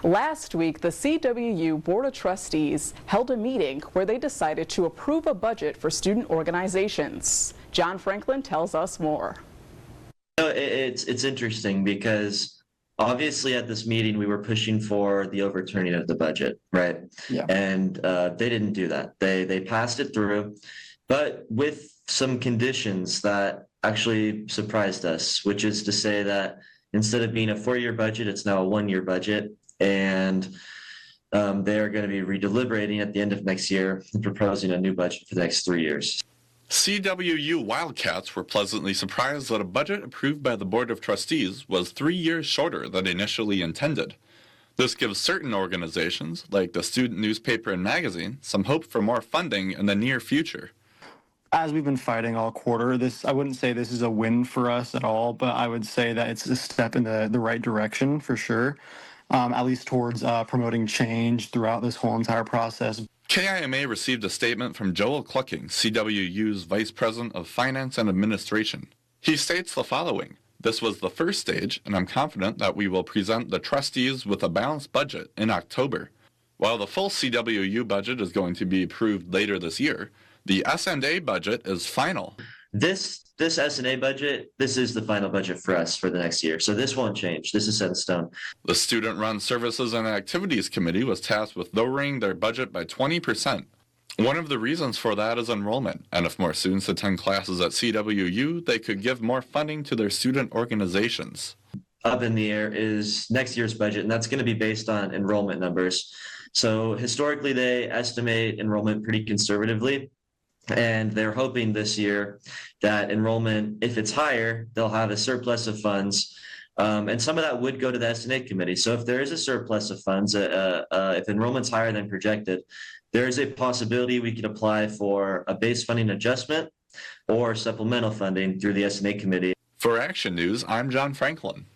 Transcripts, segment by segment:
Last week, the CWU Board of Trustees held a meeting where they decided to approve a budget for student organizations. John Franklin tells us more. It's interesting because obviously at this meeting we were pushing for the overturning of the budget, right? Yeah. And they didn't do that. They passed it through, but with some conditions that actually surprised us, which is to say that instead of being a 4-year budget, it's now a 1-year budget. And they are going to be redeliberating at the end of next year and proposing a new budget for the next 3 years. CWU Wildcats were pleasantly surprised that a budget approved by the Board of Trustees was 3 years shorter than initially intended. This gives certain organizations, like the student newspaper and magazine, some hope for more funding in the near future. As we've been fighting all quarter, I wouldn't say this is a win for us at all, but I would say that it's a step in the right direction for sure, at least towards promoting change throughout this whole entire process. KIMA received a statement from Joel Clucking, CWU's Vice President of Finance and Administration. He states the following: "This was the first stage, and I'm confident that we will present the trustees with a balanced budget in October. While the full CWU budget is going to be approved later this year, the S&A budget is final." This S&A budget, this is the final budget for us for the next year. So this won't change. This is set in stone. The Student-Run Services and Activities Committee was tasked with lowering their budget by 20%. One of the reasons for that is enrollment, and if more students attend classes at CWU, they could give more funding to their student organizations. Up in the air is next year's budget, and that's going to be based on enrollment numbers. So historically, they estimate enrollment pretty conservatively. And they're hoping this year that enrollment, if it's higher, they'll have a surplus of funds. And some of that would go to the S&A committee. So if there is a surplus of funds, if enrollment's higher than projected, there is a possibility we could apply for a base funding adjustment or supplemental funding through the S&A committee. For Action News, I'm John Franklin.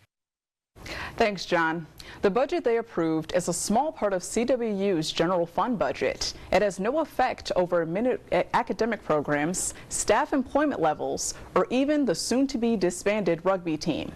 Thanks, John. The budget they approved is a small part of CWU's general fund budget. It has no effect over academic programs, staff employment levels, or even the soon-to-be disbanded rugby team.